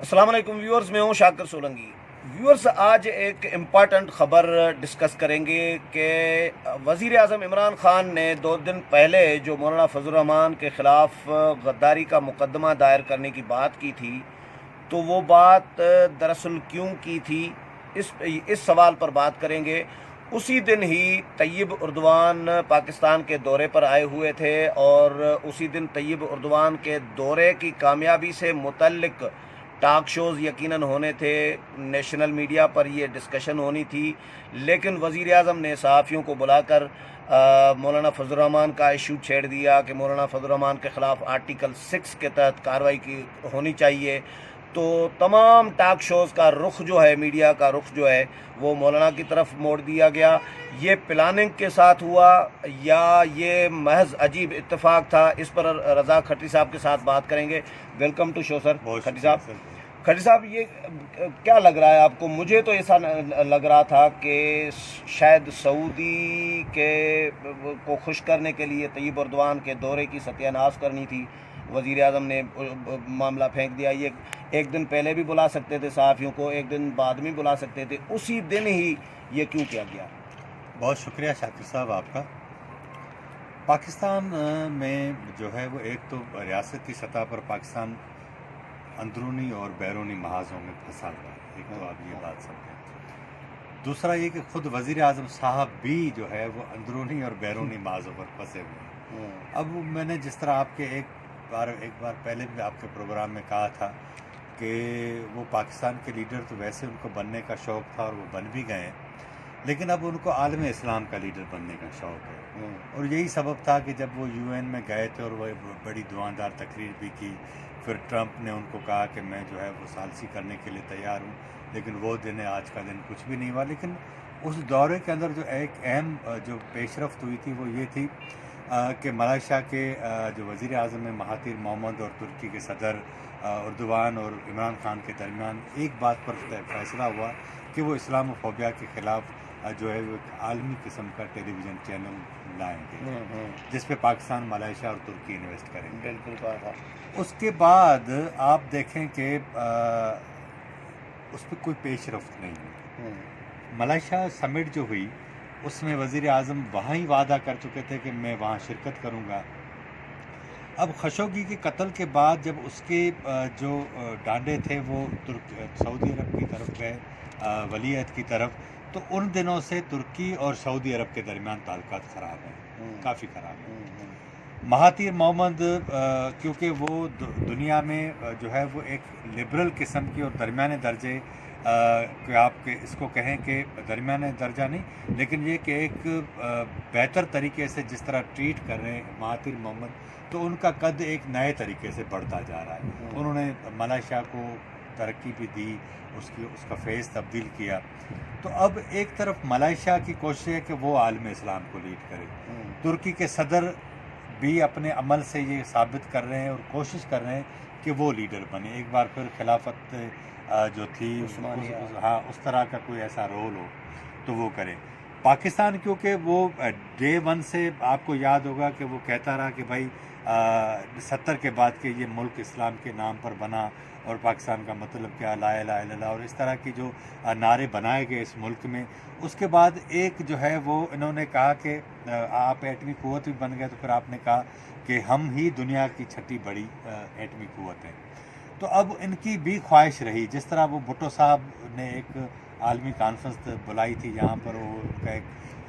السلام علیکم ویورز، میں ہوں شاکر سولنگی۔ ویورز، آج ایک امپارٹنٹ خبر ڈسکس کریں گے کہ وزیر اعظم عمران خان نے 2 دن پہلے جو مولانا فضل الرحمان کے خلاف غداری کا مقدمہ دائر کرنے کی بات کی تھی، تو وہ بات دراصل کیوں کی تھی، اس سوال پر بات کریں گے۔ اسی دن ہی طیب اردوان پاکستان کے دورے پر آئے ہوئے تھے، اور اسی دن طیب اردوان کے دورے کی کامیابی سے متعلق ٹاک شوز یقیناً ہونے تھے، نیشنل میڈیا پر یہ ڈسکشن ہونی تھی، لیکن وزیر اعظم نے صحافیوں کو بلا کر مولانا فضل الرحمان کا ایشو چھیڑ دیا کہ مولانا فضل الرحمان کے خلاف آرٹیکل 6 کے تحت کارروائی کی ہونی چاہیے۔ تو تمام ٹاک شوز کا رخ جو ہے، میڈیا کا رخ جو ہے، وہ مولانا کی طرف موڑ دیا گیا۔ یہ پلاننگ کے ساتھ ہوا یا یہ محض عجیب اتفاق تھا، اس پر رضا کھٹی صاحب کے ساتھ بات کریں گے۔ ویلکم ٹو شو سر کھٹی صاحب۔ کھٹی صاحب، یہ کیا لگ رہا ہے آپ کو؟ مجھے تو ایسا لگ رہا تھا کہ شاید سعودی کو خوش کرنے کے لیے طیب اردوان کے دورے کی ستیہ ناز کرنی تھی، وزیر اعظم نے معاملہ پھینک دیا۔ یہ ایک دن پہلے بھی بلا سکتے تھے صحافیوں کو، ایک دن بعد میں بلا سکتے تھے، اسی دن ہی یہ کیوں کیا گیا؟ بہت شکریہ شاکر صاحب آپ کا۔ پاکستان میں جو ہے وہ ایک تو ریاستی سطح پر پاکستان اندرونی اور بیرونی محاذوں میں پھنسا ہوا ہے، ایک تو آپ یہ بات سمجھیں۔ دوسرا یہ کہ خود وزیر اعظم صاحب بھی جو ہے وہ اندرونی اور بیرونی محاذوں پر پھنسے ہوئے ہیں۔ اب میں نے جس طرح آپ کے ایک بار پہلے بھی آپ کے پروگرام میں کہا تھا کہ وہ پاکستان کے لیڈر تو ویسے ان کو بننے کا شوق تھا اور وہ بن بھی گئے ہیں، لیکن اب ان کو عالم اسلام کا لیڈر بننے کا شوق ہے، اور یہی سبب تھا کہ جب وہ یو این میں گئے تھے اور وہ بڑی دعاندار تقریر بھی کی، پھر ٹرمپ نے ان کو کہا کہ میں جو ہے وہ ثالثی کرنے کے لیے تیار ہوں، لیکن وہ دن آج کا دن کچھ بھی نہیں ہوا۔ لیکن اس دورے کے اندر جو ایک اہم جو پیش رفت ہوئی تھی وہ یہ تھی کہ ملائیشیا کے جو وزیر اعظم ہیں مہاتیر محمد اور ترکی کے صدر اردوان اور عمران خان کے درمیان ایک بات پر فیصلہ ہوا کہ وہ اسلام و فوبیا کے خلاف جو ہے وہ ایک عالمی قسم کا ٹیلی ویژن چینل لائیں گے جس پہ پاکستان، ملائیشیا اور ترکی انویسٹ کریں گے۔ بالکل۔ اس کے بعد آپ دیکھیں کہ اس پہ کوئی پیش رفت نہیں ہوئی۔ ملائیشیا سمٹ جو ہوئی اس میں وزیر اعظم وہاں ہی وعدہ کر چکے تھے کہ میں وہاں شرکت کروں گا۔ اب خشوگی کے قتل کے بعد جب اس کے جو ڈانڈے تھے وہ سعودی عرب کی طرف گئے، ولی عہد کی طرف، تو ان دنوں سے ترکی اور سعودی عرب کے درمیان تعلقات خراب ہیں، کافی خراب ہیں۔ مہاتیر محمد کیونکہ وہ دنیا میں جو ہے وہ ایک لبرل قسم کی اور درمیانے درجے کہ آپ کے اس کو کہیں کہ درمیانے درجہ نہیں، لیکن یہ کہ ایک بہتر طریقے سے جس طرح ٹریٹ کر رہے ہیں مہاتیر محمد، تو ان کا قد ایک نئے طریقے سے بڑھتا جا رہا ہے۔ انہوں نے ملائیشیا کو ترقی بھی دی، اس کا فیس تبدیل کیا۔ تو اب ایک طرف ملائیشیا کی کوشش ہے کہ وہ عالم اسلام کو لیڈ کرے، ترکی کے صدر بھی اپنے عمل سے یہ ثابت کر رہے ہیں اور کوشش کر رہے ہیں کہ وہ لیڈر بنے، ایک بار پھر خلافت جو تھی اس طرح کا کوئی ایسا رول ہو تو وہ کرے۔ پاکستان کیونکہ وہ ڈے 1 سے آپ کو یاد ہوگا کہ وہ کہتا رہا کہ بھائی 70 کے بعد کہ یہ ملک اسلام کے نام پر بنا، اور پاکستان کا مطلب کیا، لا الہ الا اللہ، اور اس طرح کی جو نعرے بنائے گئے اس ملک میں۔ اس کے بعد ایک جو ہے وہ انہوں نے کہا کہ آپ ایٹمی قوت بھی بن گئے، تو پھر آپ نے کہا کہ ہم ہی دنیا کی چھٹی بڑی ایٹمی قوت ہیں۔ تو اب ان کی بھی خواہش رہی، جس طرح وہ بھٹو صاحب نے ایک عالمی کانفرنس بلائی تھی جہاں پر وہ ان کا ایک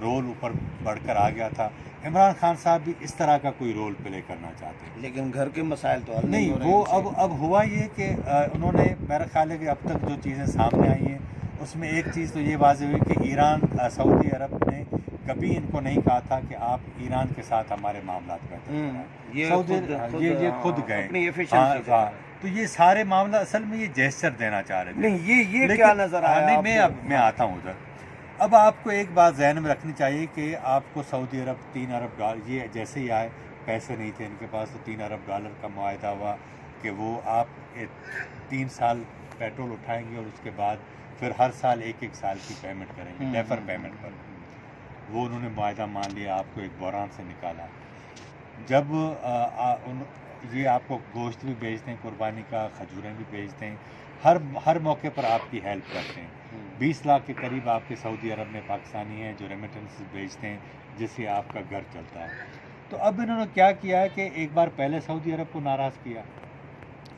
رول اوپر بڑھ کر آ گیا تھا، عمران خان صاحب بھی اس طرح کا کوئی رول پلے کرنا چاہتے ہیں، لیکن گھر کے مسائل تو حل نہیں۔ وہ اب ہوا یہ کہ انہوں نے، میرا خیال ہے کہ اب تک جو چیزیں سامنے آئی ہیں اس میں ایک چیز تو یہ واضح ہوئی کہ ایران، سعودی عرب نے کبھی ان کو نہیں کہا تھا کہ آپ ایران کے ساتھ ہمارے معاملات بہتر کریں، یہ خود گئے۔ تو یہ سارے معاملہ اصل میں یہ جیسچر دینا چاہ رہے تھے۔ نہیں، یہ کیا نظر آیا؟ میں آتا ہوں ادھر۔ اب آپ کو ایک بات ذہن میں رکھنی چاہیے کہ آپ کو سعودی عرب 3 ارب ڈالر، یہ جیسے ہی آئے، پیسے نہیں تھے ان کے پاس، تو 3 ارب ڈالر کا معاہدہ ہوا کہ وہ آپ 3 سال پیٹرول اٹھائیں گے اور اس کے بعد پھر ہر سال 1 سال کی پیمنٹ کریں گے، ڈیفر پیمنٹ پر۔ وہ انہوں نے معاہدہ مان لیا، آپ کو ایک بحران سے نکالا۔ جب یہ آپ کو گوشت بھی بیچتے ہیں قربانی کا، کھجوریں بھی بیچتے ہیں، ہر موقع پر آپ کی ہیلپ کرتے ہیں. 20 لاکھ کے قریب آپ کے سعودی عرب میں پاکستانی ہیں جو ریمیٹنس بھیجتے ہیں جس سے آپ کا گھر چلتا ہے. تو اب انہوں نے کیا کیا ہے کہ ایک بار پہلے سعودی عرب کو ناراض کیا,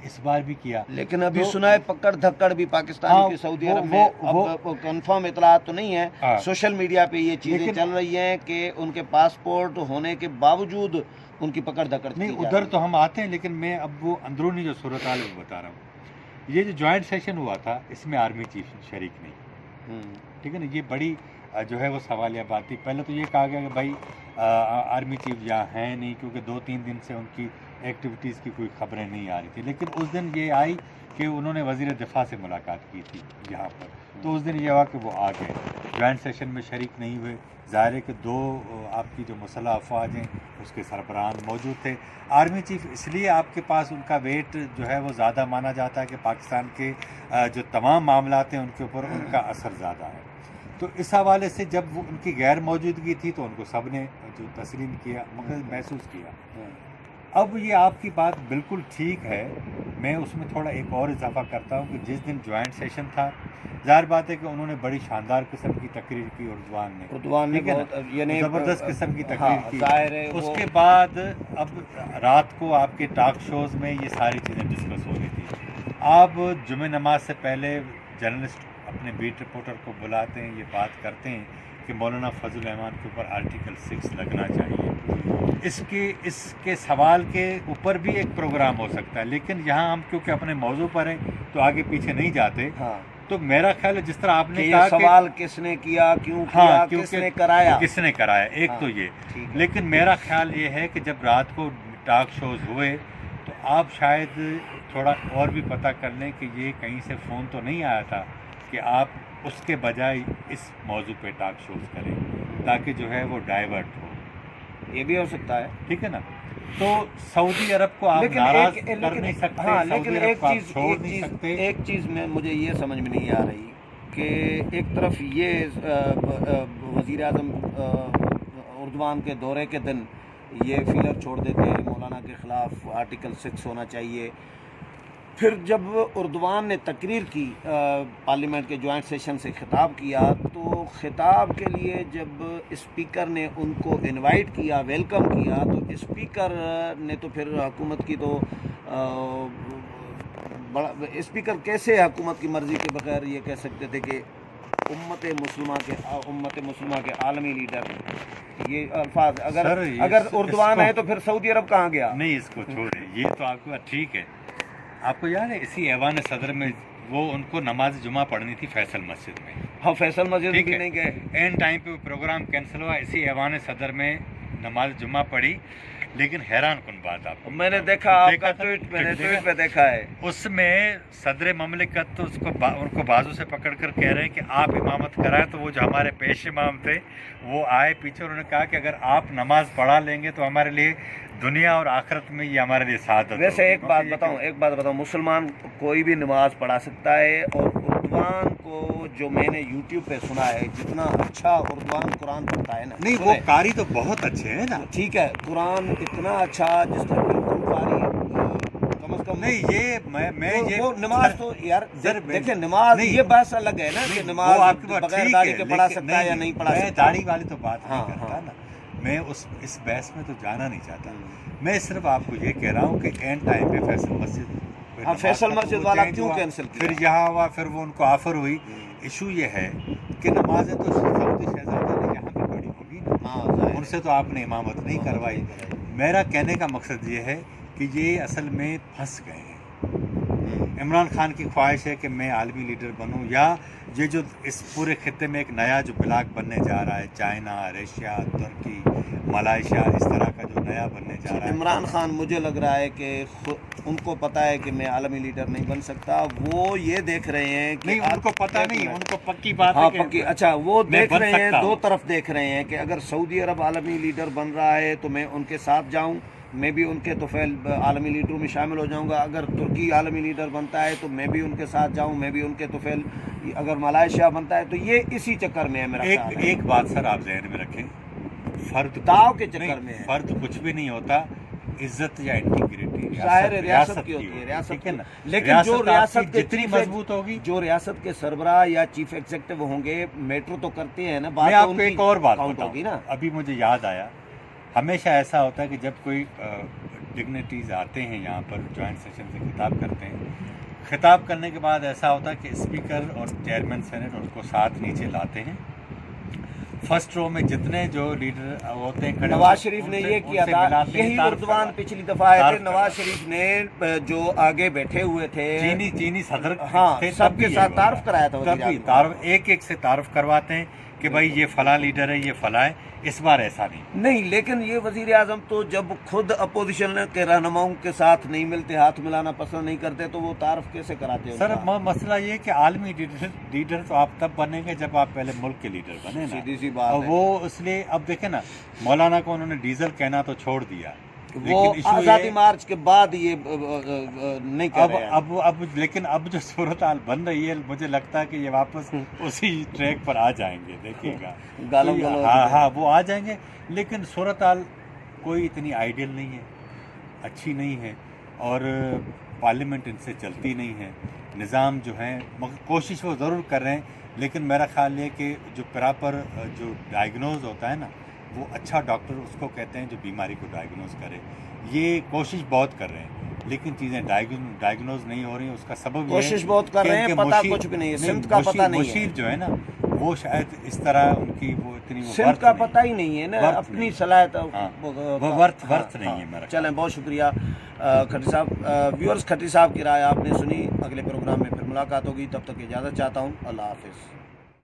اس بار بھی کیا, لیکن ابھی سنا ہے پکڑ دھکڑ بھی پاکستان کی سعودی عرب میں, اب کنفرم اطلاعات تو نہیں ہے, سوشل میڈیا پہ یہ چیزیں چل رہی ہیں کہ ان کے پاسپورٹ ہونے کے باوجود ان کی پکڑ دھکڑ نہیں. ادھر تو ہم آتے ہیں لیکن میں اب وہ اندرونی جو صورتحال ہے وہ بتا رہا ہوں. یہ جو جوائنٹ سیشن ہوا تھا اس میں آرمی چیف شریک نہیں, ٹھیک ہے نا. یہ بڑی جو ہے وہ سوالیہ بات تھی. پہلے تو یہ کہا گیا کہ بھائی آرمی چیف یہاں ہیں نہیں کیونکہ 2-3 دن سے ان کی ایکٹیویٹیز کی کوئی خبریں نہیں آ رہی تھی. لیکن اس دن یہ آئی کہ انہوں نے وزیر دفاع سے ملاقات کی تھی یہاں پر, تو اس دن یہ ہوا کہ وہ آ گئے, جوائنٹ سیشن میں شریک نہیں ہوئے. ظاہر ہے کہ 2 آپ کی جو مسلح افواج ہیں اس کے سربراہان موجود تھے. آرمی چیف اس لیے آپ کے پاس ان کا ویٹ جو ہے وہ زیادہ مانا جاتا ہے کہ پاکستان کے جو تمام معاملات ہیں ان کے اوپر ان کا اثر زیادہ ہے. تو اس حوالے سے جب وہ ان کی غیر موجودگی تھی تو ان کو سب نے جو تسلیم کیا, مگر محسوس کیا. اب یہ آپ کی بات بالکل ٹھیک ہے, میں اس میں تھوڑا ایک اور اضافہ کرتا ہوں کہ جس دن جوائنٹ سیشن تھا ظاہر بات ہے کہ انہوں نے بڑی شاندار قسم کی تقریر کی اردوان نے یعنی زبردست قسم کی تقریر کی. اس کے بعد اب رات کو آپ کے ٹاک شوز میں یہ ساری چیزیں ڈسکس ہو رہی تھی. آپ جمعہ نماز سے پہلے جرنلسٹ اپنے بیٹ رپورٹر کو بلاتے ہیں, یہ بات کرتے ہیں کہ مولانا فضل الرحمان کے اوپر آرٹیکل 6 لگنا چاہیے. اس کے سوال کے اوپر بھی ایک پروگرام ہو سکتا ہے, لیکن یہاں ہم کیونکہ اپنے موضوع پر ہیں تو آگے پیچھے نہیں جاتے. تو میرا خیال ہے جس طرح آپ نے کہا سوال کس نے کیا, کیوں کیا, کس نے کرایا, ایک تو یہ. لیکن میرا خیال یہ ہے کہ جب رات کو ٹاک شوز ہوئے تو آپ شاید تھوڑا اور بھی پتہ کر لیں کہ یہ کہیں سے فون تو نہیں آیا تھا کہ آپ اس کے بجائے اس موضوع پہ ٹاک شوز کریں تاکہ جو ہے وہ ڈائیورٹ ہو. یہ بھی ہو سکتا ہے, ٹھیک ہے نا. تو سعودی عرب کو آپ ناراض کر نہیں سکتے, لیکن ایک چیز میں مجھے یہ سمجھ میں نہیں آ رہی کہ ایک طرف یہ وزیر اعظم اردوان کے دورے کے دن یہ فیلر چھوڑ دیتے ہیں مولانا کے خلاف آرٹیکل 6 ہونا چاہیے. پھر جب اردوان نے تقریر کی پارلیمنٹ کے جوائنٹ سیشن سے خطاب کیا تو خطاب کے لیے جب اسپیکر نے ان کو انوائٹ کیا, ویلکم کیا, تو اسپیکر نے تو پھر حکومت کی تو اسپیکر کیسے حکومت کی مرضی کے بغیر یہ کہہ سکتے تھے کہ امت مسلمہ کے عالمی لیڈر. یہ الفاظ اگر اردوان ہے تو پھر سعودی عرب کہاں گیا؟ نہیں, اس کو چھوڑیں, یہ تو آپ کو ٹھیک ہے. آپ کو یاد ہے اسی ایوان صدر میں وہ ان کو نماز جمعہ پڑھنی تھی فیصل مسجد میں. ہاں, فیصل مسجد بھی نہیں گئے, اینڈ ٹائم پہ پروگرام کینسل ہوا, اسی ایوان صدر میں نماز جمعہ پڑھی. لیکن حیران کن بات آپ میں نے دیکھا, آپ کا ٹویٹ پہ دیکھا ہے, اس میں صدر مملکت تو ان کو بازو سے پکڑ کر کہہ رہے ہیں کہ آپ امامت کرائیں. تو وہ جو ہمارے پیش امام تھے وہ آئے پیچھے, انہوں نے کہا کہ اگر آپ نماز پڑھا لیں گے تو ہمارے لیے دنیا اور آخرت میں یہ ہمارے لیے سعادت. ویسے ایک بات بتاؤں, مسلمان کوئی بھی نماز پڑھا سکتا ہے, اور اردوان کو جو میں نے یوٹیوب پہ سنا ہے جتنا اچھا اردوان قرآن پڑھتا ہے نا, نہیں وہ قاری تو بہت اچھے ہیں نا, ٹھیک ہے, قرآن اتنا اچھا جس کا بالکل قاری کم از کم نہیں. یہ میں وہ نماز تو یار دیکھیں, نماز یہ بحث الگ ہے نا کہ نماز بغیر داڑھی کے پڑھا سکتا ہے یا نہیں پڑھا سکتا. میں داڑھی والی تو بات نہیں کرتا نا, میں اس بحث میں تو جانا نہیں چاہتا. میں صرف آپ کو یہ کہہ رہا ہوں کہ اینڈ ٹائم پہ فیصل مسجد والا کیوں کینسل کیا, پھر یہاں ہوا, پھر وہ ان کو آفر ہوئی. ایشو یہ ہے کہ نمازیں تو سعودی شہزادہ نے یہاں پہ پڑھی ہوگی نا, ان سے تو آپ نے امامت نہیں کروائی. میرا کہنے کا مقصد یہ ہے کہ یہ اصل میں پھنس گئے ہیں. عمران خان کی خواہش ہے کہ میں عالمی لیڈر بنوں, یا یہ جو اس پورے خطے میں ایک نیا جو بلاک بننے جا رہا ہے, چائنا, رشیا, ترکی, ملائیشیا, اس طرح کا جو نیا بننے جا رہا ہے. عمران خان مجھے لگ رہا ہے کہ ان کو پتہ ہے کہ میں عالمی لیڈر نہیں بن سکتا. وہ یہ دیکھ رہے ہیں کہ نہیں, ان کو پتہ نہیں, ان کو پکی بات ہے, پکی. اچھا, وہ دیکھ رہے ہیں, دو طرف دیکھ رہے ہیں کہ اگر سعودی عرب عالمی لیڈر بن رہا ہے تو میں ان کے ساتھ جاؤں, میں بھی ان کے طفیل عالمی لیڈروں میں شامل ہو جاؤں گا. اگر ترکی عالمی لیڈر بنتا ہے تو میں بھی ان کے ساتھ جاؤں, میں بھی ان کے طفیل. اگر ملائیشیا بنتا ہے تو یہ اسی چکر میں ہے میرا خیال ہے. ایک بات سر آپ ذہن میں رکھیں, فرد داؤ کے چکر میں فرد کچھ بھی نہیں ہوتا, عزت یا انٹیگریٹی ظاہر ہے ریاست کی ہوتی ہے، ریاست ٹھیک ہے نا، لیکن جو ریاست کے جتنی چیف مضبوط ہوگی، جو ریاست کے سربراہ یا چیف ایگزیکٹو ہوں گے میٹرو تو کرتے ہیں نا، میں بات آپ تو کو ان کی ایک اور بات کاؤنٹ ہوگی نا۔ بتاؤں، ابھی مجھے یاد آیا، ہمیشہ ایسا ہوتا ہے کہ جب کوئی ڈگنیٹیز آتے ہیں یہاں پر جوائنٹ سیشن سے خطاب کرتے ہیں، خطاب کرنے کے بعد ایسا ہوتا ہے کہ اسپیکر اور چیئرمین سینٹ ان کو ساتھ نیچے لاتے ہیں، فرسٹ رو میں جتنے جو لیڈر ہوتے ہیں کھڑے نواز شریف نے یہ کیا تھا، یہی اردوان پچھلی دفعہ آئے تھے، نواز شریف نے جو آگے بیٹھے ہوئے تھے چینی صدر ہاں سب کے ساتھ تعارف کرایا تھا وزیر اعظم، تعارف ایک ایک سے تعارف کرواتے ہیں کہ بھائی یہ فلاں لیڈر ہے، یہ فلاں ہے۔ اس بار ایسا نہیں، لیکن یہ وزیر اعظم تو جب خود اپوزیشن کے رہنماؤں کے ساتھ نہیں ملتے، ہاتھ ملانا پسند نہیں کرتے، تو وہ تعارف کیسے کراتے ہیں؟ سر مسئلہ یہ کہ عالمی لیڈر تو آپ تب بنیں گے جب آپ پہلے ملک کے لیڈر بنے نا، سیدھی سی بات ہے۔ وہ اس لیے اب دیکھیں نا، مولانا کو انہوں نے ڈیزل کہنا تو چھوڑ دیا، وہ آزادی مارچ کے بعد یہ نہیں کر رہے ہیں۔ اب لیکن اب جو صورتحال بن رہی ہے، مجھے لگتا ہے کہ یہ واپس اسی ٹریک پر آ جائیں گے، دیکھیے گا، ہاں وہ آ جائیں گے، لیکن صورتحال کوئی اتنی آئیڈیل نہیں ہے، اچھی نہیں ہے، اور پارلیمنٹ ان سے چلتی نہیں ہے، نظام جو ہے کوشش وہ ضرور کر رہے ہیں، لیکن میرا خیال یہ کہ جو پراپر جو ڈائگنوز ہوتا ہے نا، وہ اچھا ڈاکٹر اس کو کہتے ہیں جو بیماری کو ڈائگنوز کرے، یہ کوشش بہت کر رہے ہیں، لیکن چیزیں ڈائگنوز نہیں ہو رہی ہیں، اس کا سبب یہ ہے کوشش بہت کر رہے ہیں، پتہ کچھ بھی نہیں ہے، سمت کا پتہ نہیں ہے، مشیر جو ہے نا وہ شاید اس طرح ان کی وہ اتنی سمت کا پتہ ہی نہیں ہے نا، اپنی صلاحیت وہ ورت نہیں ہے میرا۔ چلیں، بہت شکریہ کھٹی صاحب۔ ویورز، کھٹی صاحب کی رائے آپ نے سنی، اگلے پروگرام میں پھر ملاقات ہوگی، تب تک اجازت چاہتا ہوں، اللہ حافظ۔